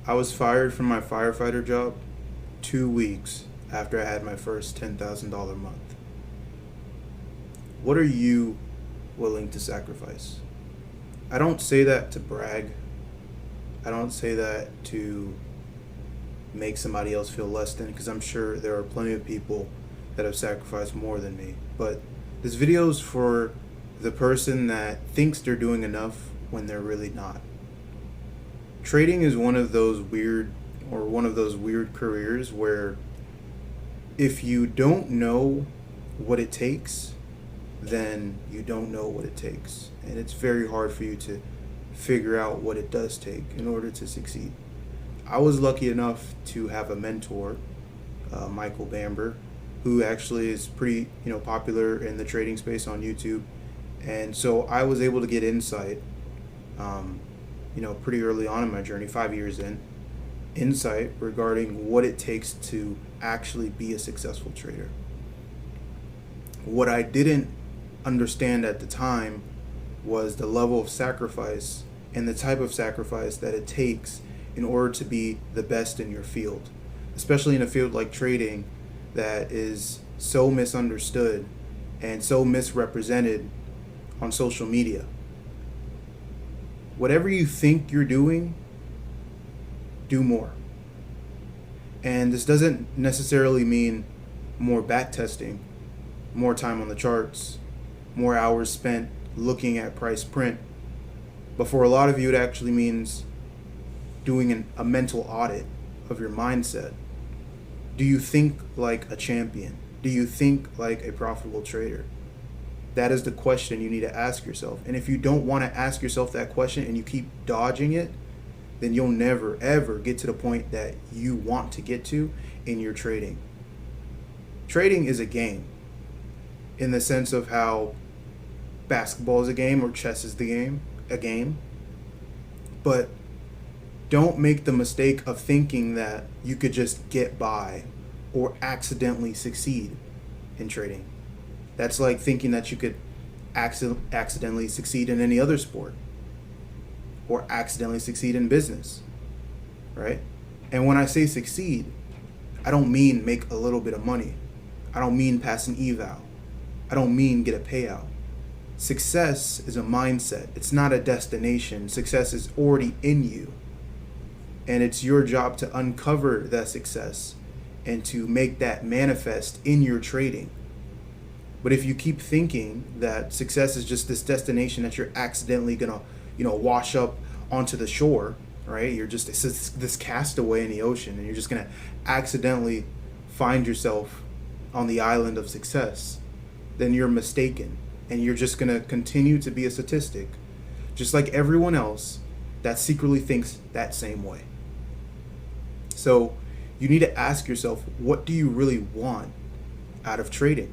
I was fired from my firefighter job 2 weeks after I had my first $10,000 month. What are you willing to sacrifice? I don't say that to brag. I don't say that to make somebody else feel less than, because I'm sure there are plenty of people that have sacrificed more than me. But this video is for the person that thinks they're doing enough when they're really not. Trading is one of those weird careers where if you don't know what it takes, then you don't know what it takes. And it's very hard for you to figure out what it does take in order to succeed. I was lucky enough to have a mentor, Michael Bamber, who actually is pretty popular in the trading space on YouTube. And so I was able to get insight, pretty early on in my journey, 5 years in, insight regarding what it takes to actually be a successful trader. What I didn't understand at the time was the level of sacrifice and the type of sacrifice that it takes in order to be the best in your field, especially in a field like trading that is so misunderstood and so misrepresented on social media. Whatever you think you're doing, do more. And this doesn't necessarily mean more back testing, more time on the charts, more hours spent looking at price print. But for a lot of you, it actually means doing a mental audit of your mindset. Do you think like a champion? Do you think like a profitable trader? That is the question you need to ask yourself. And if you don't want to ask yourself that question and you keep dodging it, then you'll never ever get to the point that you want to get to in your trading. Trading is a game in the sense of how basketball is a game or chess is a game. But don't make the mistake of thinking that you could just get by or accidentally succeed in trading. That's like thinking that you could accidentally succeed in any other sport or accidentally succeed in business, right? And when I say succeed, I don't mean make a little bit of money. I don't mean pass an eval. I don't mean get a payout. Success is a mindset. It's not a destination. Success is already in you. And it's your job to uncover that success and to make that manifest in your trading. But if you keep thinking that success is just this destination that you're accidentally gonna, wash up onto the shore, right? You're just this castaway in the ocean, and you're just gonna accidentally find yourself on the island of success, then you're mistaken, and you're just gonna continue to be a statistic, just like everyone else that secretly thinks that same way. So you need to ask yourself, what do you really want out of trading?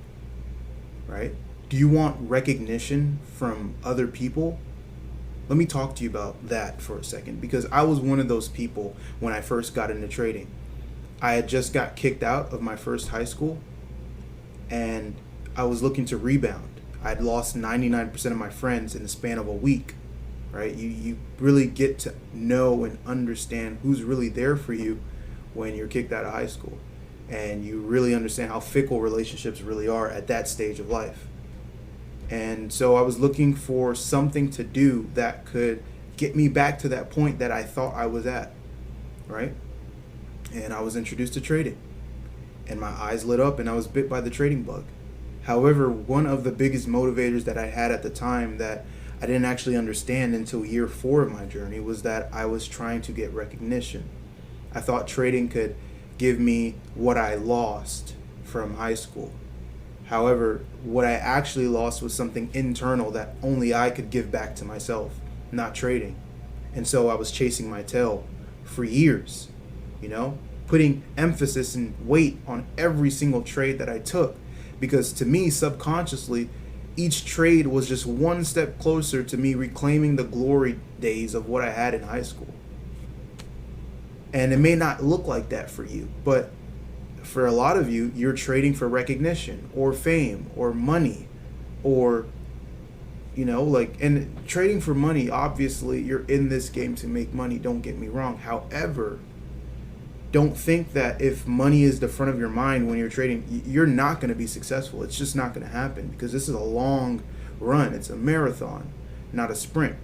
Right? Do you want recognition from other people? Let me talk to you about that for a second, because I was one of those people when I first got into trading. I had just got kicked out of my first high school, and I was looking to rebound. I'd lost 99% of my friends in the span of a week, right? You really get to know and understand who's really there for you when you're kicked out of high school. And you really understand how fickle relationships really are at that stage of life. And so I was looking for something to do that could get me back to that point that I thought I was at, right? And I was introduced to trading. And my eyes lit up and I was bit by the trading bug. However, one of the biggest motivators that I had at the time that I didn't actually understand until year 4 of my journey was that I was trying to get recognition. I thought trading could give me what I lost from high school. However, what I actually lost was something internal that only I could give back to myself, not trading. And so I was chasing my tail for years, putting emphasis and weight on every single trade that I took, because to me, subconsciously, each trade was just one step closer to me reclaiming the glory days of what I had in high school. And it may not look like that for you, but for a lot of you, you're trading for recognition or fame or money or And trading for money, obviously you're in this game to make money, don't get me wrong. However, don't think that if money is the front of your mind when you're trading, you're not going to be successful. It's just not going to happen, because this is a long run. It's a marathon, not a sprint.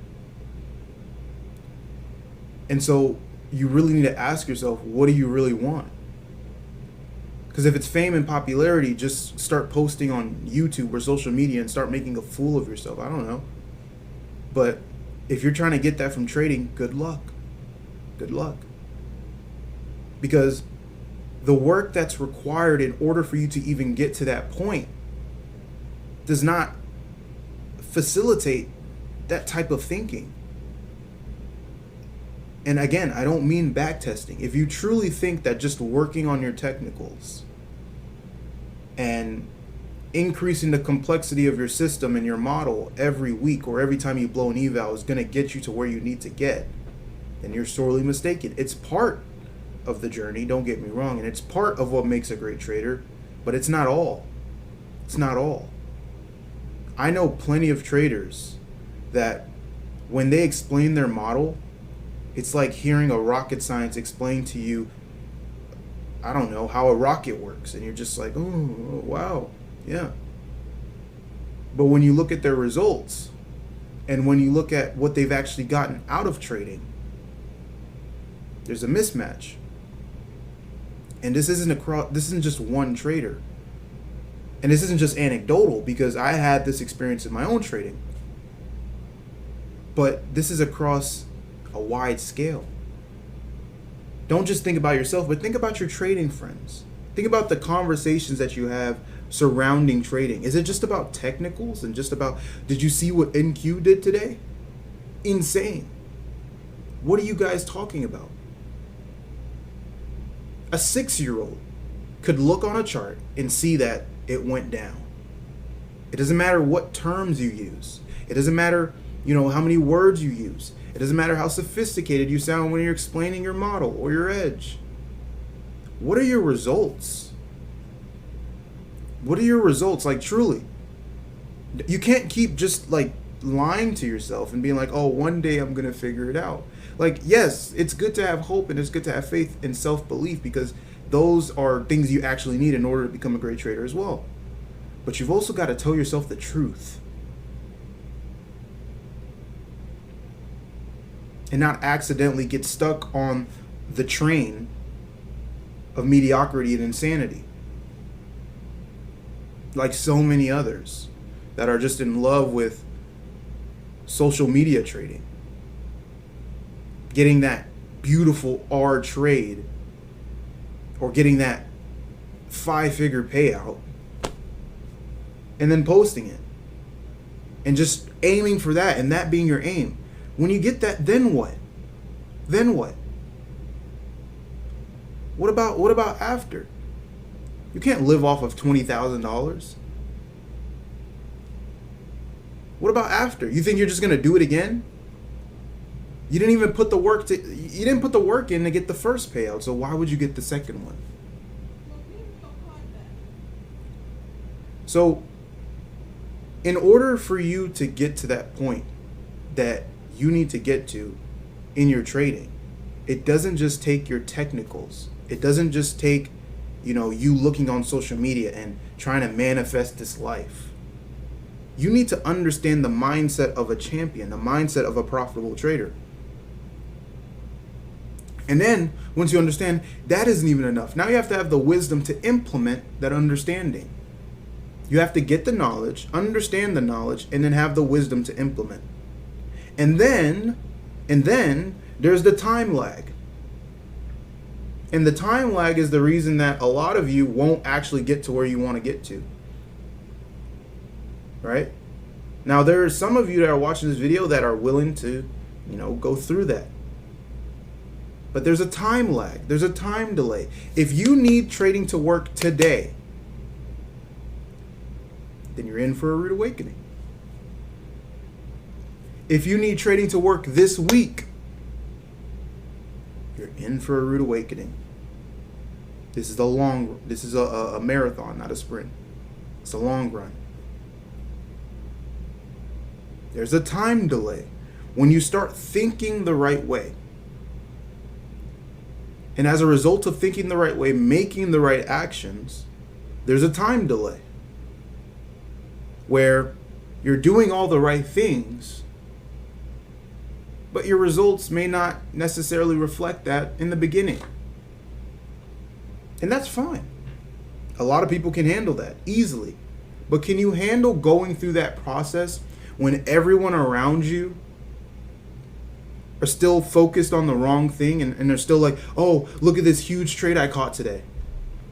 And so you really need to ask yourself, what do you really want? Because if it's fame and popularity, just start posting on YouTube or social media and start making a fool of yourself. I don't know. But if you're trying to get that from trading, good luck. Good luck. Because the work that's required in order for you to even get to that point does not facilitate that type of thinking. And again, I don't mean backtesting. If you truly think that just working on your technicals and increasing the complexity of your system and your model every week or every time you blow an eval is going to get you to where you need to get, then you're sorely mistaken. It's part of the journey, don't get me wrong, and it's part of what makes a great trader, but it's not all. It's not all. I know plenty of traders that when they explain their model, it's like hearing a rocket science explain to you, I don't know, how a rocket works. And you're just like, oh, wow, yeah. But when you look at their results and when you look at what they've actually gotten out of trading, there's a mismatch. And this isn't just one trader. And this isn't just anecdotal, because I had this experience in my own trading. But this is across a wide scale. Don't just think about yourself, but think about your trading friends. Think about the conversations that you have surrounding trading. Is it just about technicals and just about, did you see what 𝐤𝐚𝐭 did today? Insane. What are you guys talking about? A 6-year-old could look on a chart and see that it went down. It doesn't matter what terms you use. It doesn't matter, how many words you use. It doesn't matter how sophisticated you sound when you're explaining your model or your edge. What are your results? What are your results? Like, truly. You can't keep just lying to yourself and being like, oh, one day I'm going to figure it out. Yes, it's good to have hope and it's good to have faith and self-belief, because those are things you actually need in order to become a great trader as well. But you've also got to tell yourself the truth. And not accidentally get stuck on the train of mediocrity and insanity, like so many others that are just in love with social media trading, getting that beautiful R trade or getting that 5-figure payout and then posting it and just aiming for that, and that being your aim. When you get that, then what? Then what? What about after? You can't live off of $20,000. What about after? You think you're just gonna do it again? You didn't even put the work in to get the first payout, so why would you get the second one? So, in order for you to get to that point that you need to get to in your trading, it doesn't just take your technicals. It doesn't just take, you looking on social media and trying to manifest this life. You need to understand the mindset of a champion, the mindset of a profitable trader. And then, once you understand, that isn't even enough. Now you have to have the wisdom to implement that understanding. You have to get the knowledge, understand the knowledge, and then have the wisdom to implement. And then there's the time lag. And the time lag is the reason that a lot of you won't actually get to where you want to get to. Right? Now, there are some of you that are watching this video that are willing to, go through that. But there's a time lag. There's a time delay. If you need trading to work today, then you're in for a rude awakening. If you need trading to work this week, you're in for a rude awakening. This is a marathon, not a sprint. It's a long run. There's a time delay. When you start thinking the right way, and as a result of thinking the right way, making the right actions, there's a time delay where you're doing all the right things, but your results may not necessarily reflect that in the beginning. And that's fine. A lot of people can handle that easily. But can you handle going through that process when everyone around you are still focused on the wrong thing and they're still like, oh, look at this huge trade I caught today?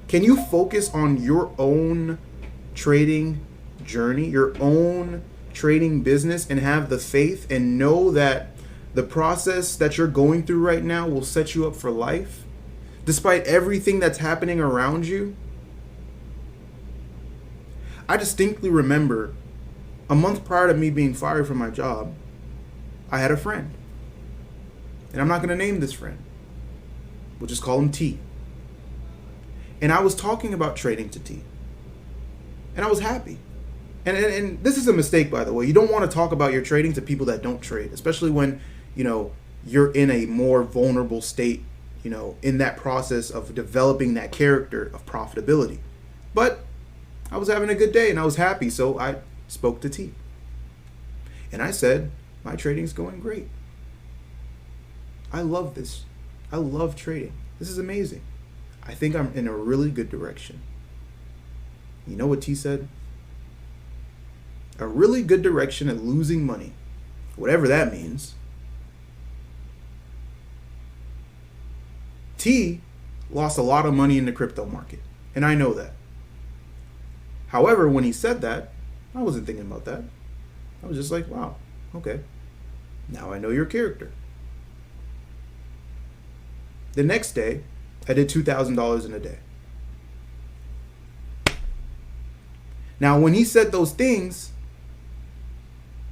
Can you focus on your own trading journey, your own trading business, and have the faith and know that the process that you're going through right now will set you up for life, despite everything that's happening around you? I distinctly remember a month prior to me being fired from my job, I had a friend. And I'm not going to name this friend. We'll just call him T. And I was talking about trading to T. And I was happy. And this is a mistake, by the way. You don't want to talk about your trading to people that don't trade, especially when, you're in a more vulnerable state, in that process of developing that character of profitability. But I was having a good day and I was happy, so I spoke to T. And I said, my trading's going great. I love this. I love trading. This is amazing. I think I'm in a really good direction. You know what T said? A really good direction at losing money, whatever that means. T lost a lot of money in the crypto market, and I know that. However, when he said that, I wasn't thinking about that. I was just like, wow, okay. Now I know your character. The next day, I did $2,000 in a day. Now, when he said those things,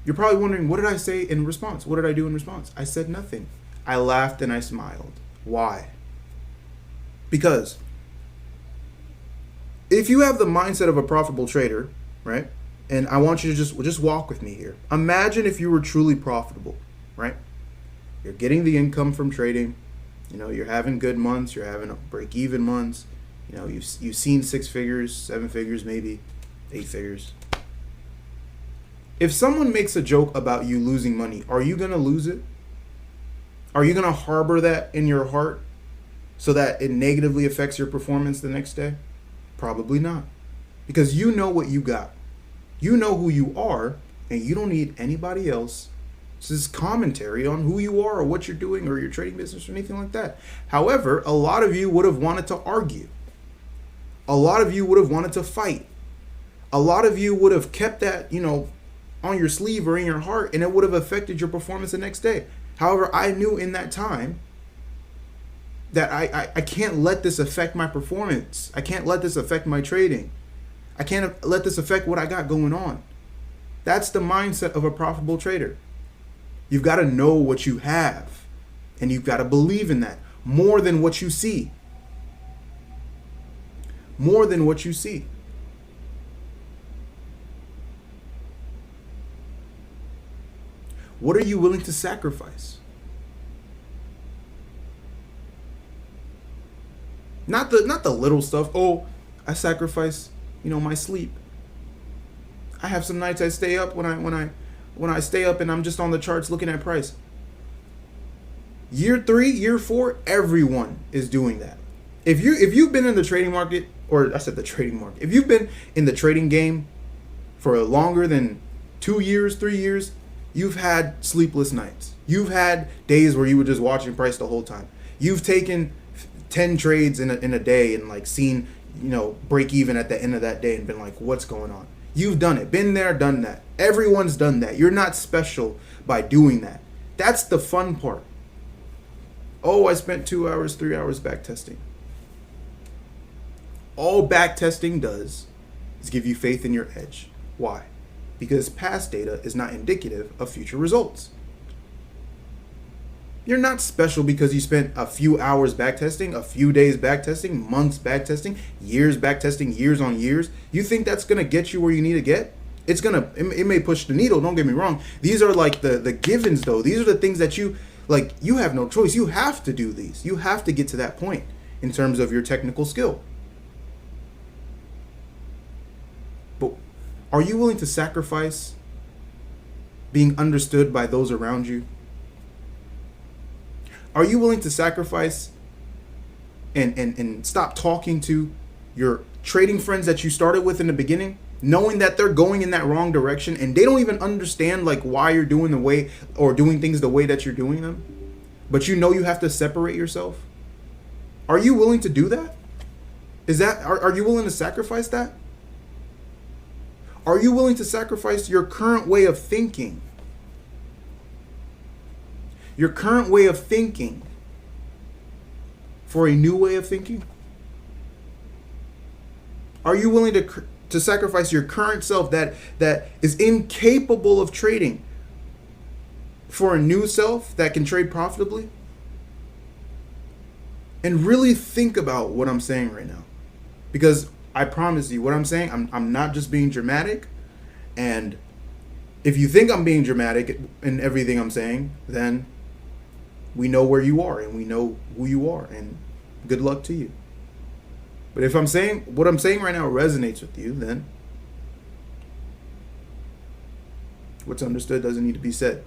you're probably wondering, what did I say in response? What did I do in response? I said nothing. I laughed and I smiled. Why? Because if you have the mindset of a profitable trader, right? And I want you to just walk with me here. Imagine if you were truly profitable, right? You're getting the income from trading. You're having good months. You're having break-even months. You've seen 6 figures, 7 figures, maybe 8 figures. If someone makes a joke about you losing money, are you going to lose it? Are you going to harbor that in your heart so that it negatively affects your performance the next day? Probably not. Because you know what you got. You know who you are, and you don't need anybody else. This is commentary on who you are or what you're doing or your trading business or anything like that. However, a lot of you would have wanted to argue. A lot of you would have wanted to fight. A lot of you would have kept that, on your sleeve or in your heart, and it would have affected your performance the next day. However, I knew in that time that I can't let this affect my performance. I can't let this affect my trading. I can't let this affect what I got going on. That's the mindset of a profitable trader. You've got to know what you have, and you've got to believe in that more than what you see. More than what you see. What are you willing to sacrifice? Not the little stuff. Oh, I sacrifice, my sleep. I have some nights I stay up when I stay up and I'm just on the charts looking at price. Year 3, year 4, everyone is doing that. If you've been in the trading market, or I said the trading market, if you've been in the trading game for longer than 2 years, 3 years, you've had sleepless nights. You've had days where you were just watching price the whole time. You've taken 10 trades in a day and seen, break even at the end of that day and been like, what's going on? You've done it. Been there, done that. Everyone's done that. You're not special by doing that. That's the fun part. Oh, I spent 2 hours, 3 hours back testing. All back testing does is give you faith in your edge. Why? Because past data is not indicative of future results. You're not special because you spent a few hours backtesting, a few days backtesting, months backtesting, years backtesting, years on years. You think that's going to get you where you need to get? it may push the needle, don't get me wrong. These are like the givens though. These are the things that you have no choice. You have to do these. You have to get to that point in terms of your technical skill. But are you willing to sacrifice being understood by those around you? Are you willing to sacrifice and stop talking to your trading friends that you started with in the beginning, knowing that they're going in that wrong direction and they don't even understand like why you're doing the way or doing things the way that you're doing them, but you know you have to separate yourself? Are you willing to do that? Are you willing to sacrifice that? Are you willing to sacrifice your current way of thinking? Your current way of thinking for a new way of thinking? Are you willing to sacrifice your current self that is incapable of trading for a new self that can trade profitably? And really think about what I'm saying right now. Because I promise you, what I'm saying, I'm not just being dramatic. And if you think I'm being dramatic in everything I'm saying, then we know where you are and we know who you are, and good luck to you. But if what I'm saying right now resonates with you, then what's understood doesn't need to be said.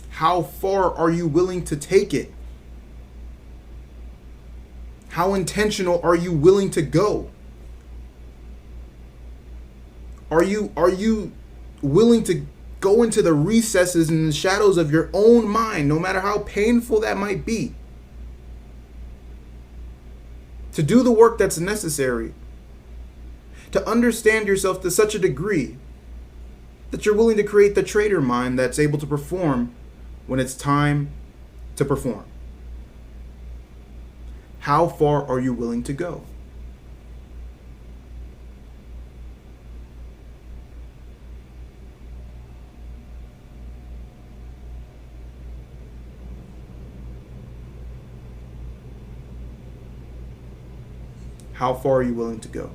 How far are you willing to take it? How intentional are you willing to go? Are you willing to go into the recesses and the shadows of your own mind, no matter how painful that might be, to do the work that's necessary, to understand yourself to such a degree that you're willing to create the trader mind that's able to perform when it's time to perform? How far are you willing to go? How far are you willing to go?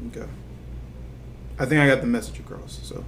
Okay. I think I got the message across, so.